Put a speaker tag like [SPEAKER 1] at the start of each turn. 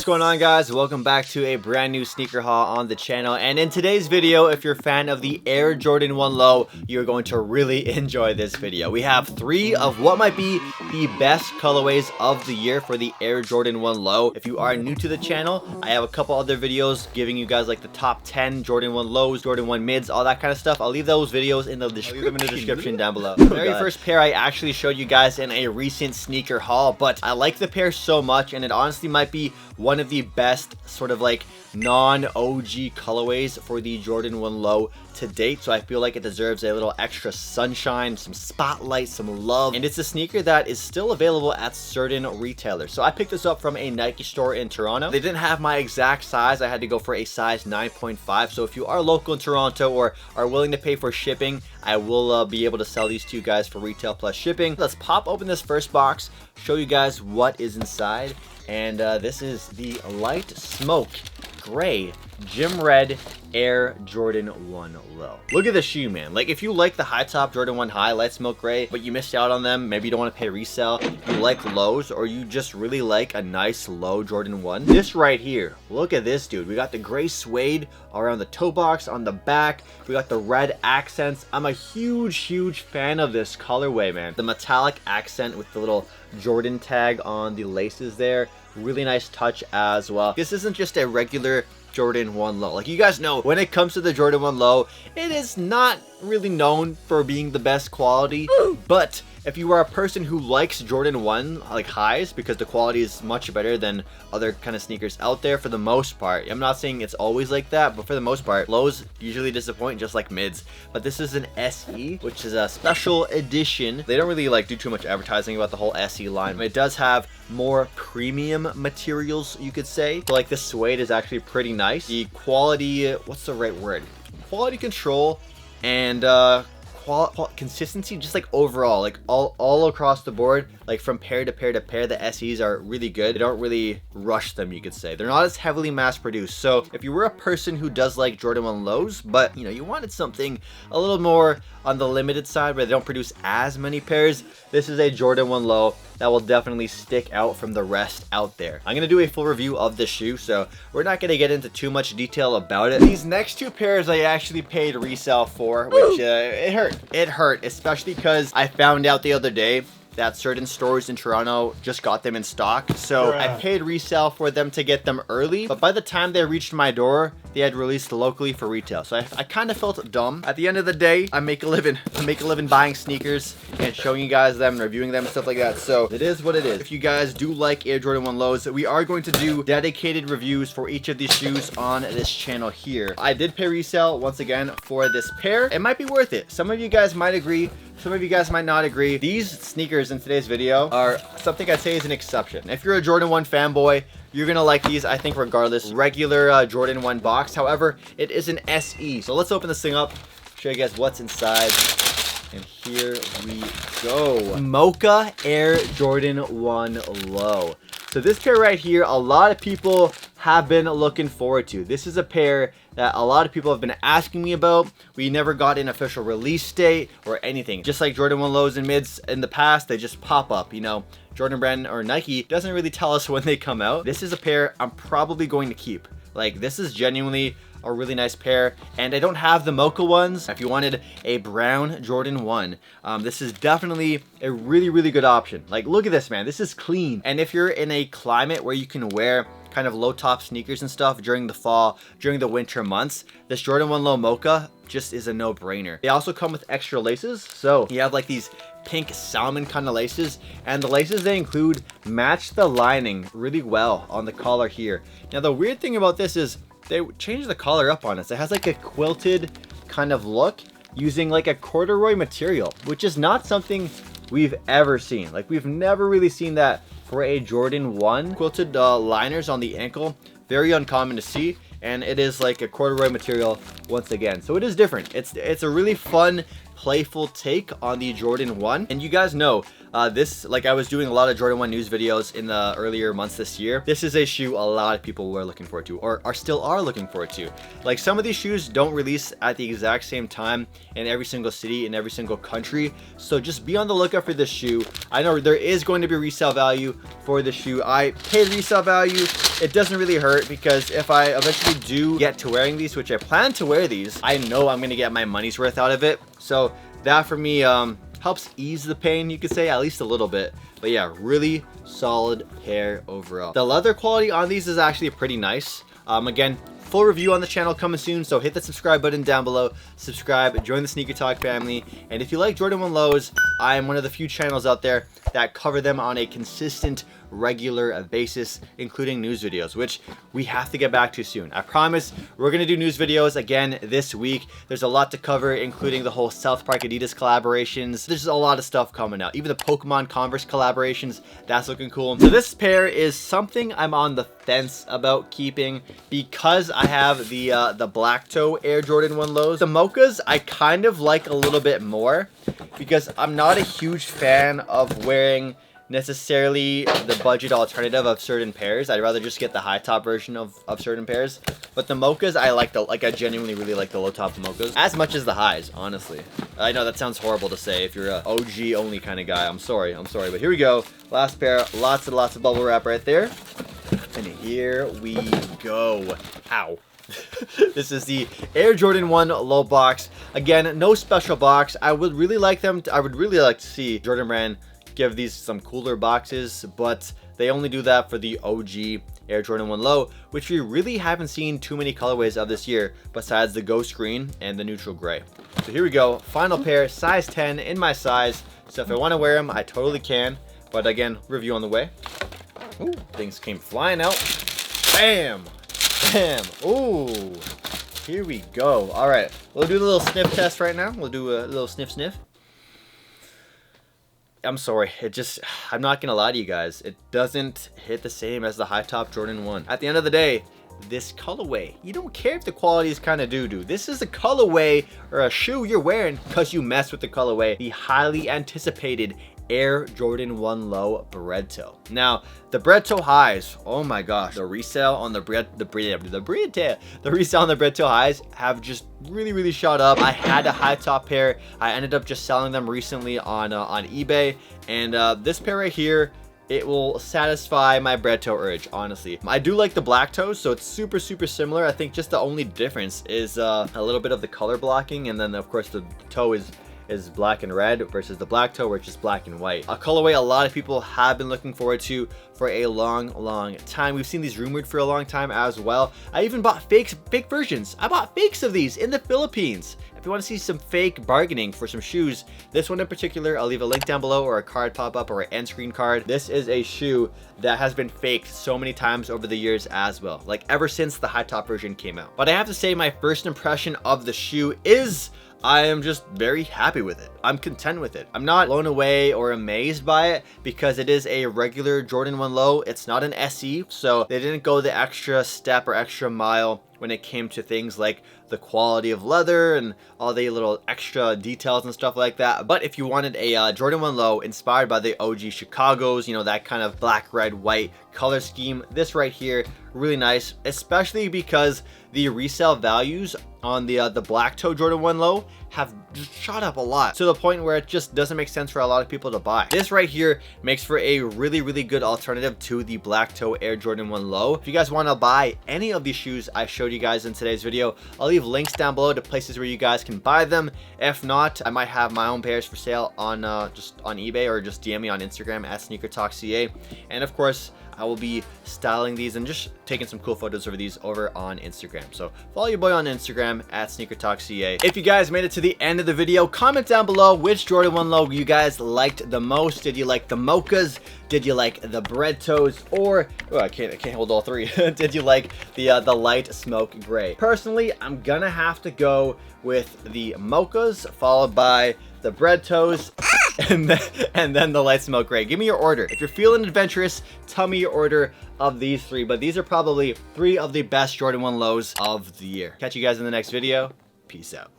[SPEAKER 1] What's going on, guys? Welcome back to a brand new sneaker haul on the channel. And in today's video, if you're a fan of the Air Jordan 1 Low, you're going to really enjoy this video. We have 3 of what might be the best colorways of the year for the Air Jordan 1 Low. If you are new to the channel, I have a couple other videos giving you guys like the top 10 Jordan 1 Lows, Jordan 1 Mids, all that kind of stuff. I'll leave those videos in the description down below. The very first pair I actually showed you guys in a recent sneaker haul, but I like the pair so much, and it honestly might be one of the best sort of like non-OG colorways for the Jordan 1 Low to date. So I feel like it deserves a little extra sunshine, some spotlight, some love. And it's a sneaker that is still available at certain retailers. So I picked this up from a Nike store in Toronto. They didn't have my exact size. I had to go for a size 9.5. So if you are local in Toronto or are willing to pay for shipping, I will be able to sell these to you guys for retail plus shipping. Let's pop open this first box, show you guys what is inside. And this is the Light Smoke Gray Gym Red Air Jordan 1 Low. Look at the shoe, man. Like, if you like the high top Jordan 1 High Light Smoke Gray, but you missed out on them, maybe you don't want to pay resale, you like lows, or you just really like a nice low Jordan 1, this right here, look at this, dude. We got the gray suede around the toe box, on the back, we got the red accents. I'm a huge fan of this colorway, man. The metallic accent with the little Jordan tag on the laces there, really nice touch as well. This isn't just a regular Jordan 1 Low. Like, you guys know, when it comes to the Jordan 1 Low, it is not really known for being the best quality. But if you are a person who likes Jordan 1 like highs, because the quality is much better than other kind of sneakers out there for the most part. I'm not saying it's always like that, but for the most part, lows usually disappoint just like mids. But this is an SE, which is a special edition. They don't really like do too much advertising about the whole SE line, but it does have more premium materials, you could say. So like the suede is actually pretty nice. The quality, what's the right word? Quality control and consistency, just like overall, like all across the board, like from pair to pair to pair, the SEs are really good. They don't really rush them, you could say. They're not as heavily mass produced. So if you were a person who does like Jordan 1 Lows, but you know, you wanted something a little more on the limited side where they don't produce as many pairs, this is a Jordan 1 Low that will definitely stick out from the rest out there. I'm gonna do a full review of the shoe, so we're not gonna get into too much detail about it. These next 2 pairs I actually paid resale for, which it hurt. It hurt, especially because I found out the other day that certain stores in Toronto just got them in stock. So I paid resale for them to get them early, but by the time they reached my door, they had released locally for retail. So I kind of felt dumb. At the end of the day, I make a living. I make a living buying sneakers and showing you guys them and reviewing them and stuff like that. So it is what it is. If you guys do like Air Jordan 1 Lows, we are going to do dedicated reviews for each of these shoes on this channel here. I did pay resale once again for this pair. It might be worth it. Some of you guys might agree. Some of you guys might not agree. These sneakers in today's video are something I'd say is an exception. If you're a Jordan 1 fanboy, you're gonna like these, I think, regardless. Regular Jordan 1 box. However, it is an SE. So let's open this thing up, show you guys what's inside. And here we go. Mocha Air Jordan 1 Low. So this pair right here, a lot of people have been looking forward to. This is a pair that a lot of people have been asking me about. We never got an official release date or anything. Just like Jordan 1 Lows and mids in the past, they just pop up, you know. Jordan Brand or Nike doesn't really tell us when they come out. This is a pair I'm probably going to keep. Like, this is genuinely a really nice pair, and I don't have the mocha ones. If you wanted a brown Jordan 1, this is definitely a really good option. Like, look at this, man. This is clean. And if you're in a climate where you can wear kind of low top sneakers and stuff during the fall, during the winter months, this Jordan 1 Low mocha just is a no-brainer. They also come with extra laces, so you have like these pink salmon kind of laces, and the laces they include match the lining really well on the collar here. Now the weird thing about this is they changed the collar up on us. It has like a quilted kind of look using like a corduroy material, which is not something we've ever seen. Like, we've never really seen that for a Jordan 1. Quilted liners on the ankle, very uncommon to see, and it is like a corduroy material once again. So it is different. It's a really fun, playful take on the Jordan 1. And you guys know, This, like, I was doing a lot of Jordan 1 news videos in the earlier months this year. This is a shoe a lot of people were looking forward to, or still are looking forward to. Like, some of these shoes don't release at the exact same time in every single city, in every single country. So just be on the lookout for this shoe. I know there is going to be resale value for the shoe. I paid resale value. It doesn't really hurt, because if I eventually do get to wearing these, which I plan to wear these, I know I'm going to get my money's worth out of it. So that for me helps ease the pain, you could say, at least a little bit. But yeah, really solid pair overall. The leather quality on these is actually pretty nice. Again, full review on the channel coming soon, so hit the subscribe button down below, subscribe, join the Sneaker Talk family. And if you like Jordan 1 lows, I am one of the few channels out there that cover them on a consistent, regular basis, including news videos, which we have to get back to soon. I promise we're gonna do news videos again this week. There's a lot to cover, including the whole South Park Adidas collaborations. There's a lot of stuff coming out, even the Pokemon Converse collaborations. That's looking cool. So this pair is something I'm on the fence about keeping, because I have the black toe Air Jordan 1 lows. The mochas I kind of like a little bit more, because I'm not a huge fan of wearing necessarily the budget alternative of certain pairs. I'd rather just get the high top version of certain pairs. But the mochas, I genuinely really like the low top mochas as much as the highs, honestly. I know that sounds horrible to say if you're a OG only kind of guy. I'm sorry, but here we go. Last pair, lots and lots of bubble wrap right there. And here we go. Ow. This is the Air Jordan 1 low box. Again, no special box. I would really like to see Jordan Brand give these some cooler boxes, but they only do that for the OG Air Jordan 1 low, which we really haven't seen too many colorways of this year besides the ghost green and the neutral gray. So here we go, final pair, size 10 in my size. So if I want to wear them, I totally can, but again, review on the way. Ooh, things came flying out. Bam, bam. Ooh, here we go. All right, we'll do a little sniff test right now. We'll do a little sniff. I'm sorry, I'm not gonna lie to you guys, it doesn't hit the same as the high top Jordan 1. At the end of the day, this colorway, you don't care if the quality is kind of doo-doo. This is a colorway or a shoe you're wearing because you mess with the colorway. The highly anticipated Air Jordan 1 low bread toe. Now, the bread toe highs, oh my gosh, the resale on the resale on the bread toe highs have just really shot up. I had a high top pair. I ended up just selling them recently on eBay, and this pair right here, it will satisfy my bread toe urge, honestly. I do like the black toes, so it's super similar. I think just the only difference is a little bit of the color blocking, and then of course the toe is black and red versus the black toe, which is black and white. A colorway a lot of people have been looking forward to for a long time. We've seen these rumored for a long time as well. I even bought fake versions. I bought fakes of these in the Philippines. If you want to see some fake bargaining for some shoes, this one in particular, I'll leave a link down below, or a card pop up, or an end screen card. This is a shoe that has been faked so many times over the years as well, like ever since the high top version came out. But I have to say, my first impression of the shoe is I am just very happy with it. I'm content with it. I'm not blown away or amazed by it, because it is a regular Jordan 1 low. It's not an SE, so they didn't go the extra step or extra mile when it came to things like the quality of leather and all the little extra details and stuff like that. But if you wanted a Jordan 1 low inspired by the OG Chicago's, you know, that kind of black, red, white color scheme, this right here, really nice, especially because the resale values on the black toe Jordan 1 low have just shot up a lot, to the point where it just doesn't make sense for a lot of people to buy. This right here makes for a really good alternative to the black toe Air Jordan 1 low. If you guys want to buy any of these shoes I showed you guys in today's video, I'll leave links down below to places where you guys can buy them. If not, I might have my own pairs for sale on just on eBay, or just DM me on Instagram at SneakerTalkCA. And of course, I will be styling these and just taking some cool photos over these over on Instagram. So follow your boy on Instagram at SneakerTalkCA. If you guys made it to the end of the video, comment down below which Jordan 1 low you guys liked the most. Did you like the mochas? Did you like the bread toes? Or I can't hold all three. Did you like the light smoke gray? Personally, I'm gonna have to go with the mochas, followed by the bread toes, and then the light smoke gray. Give me your order. If you're feeling adventurous, tell me your order of these three, but these are probably 3 of the best Jordan 1 lows of the year. Catch you guys in the next video. Peace out.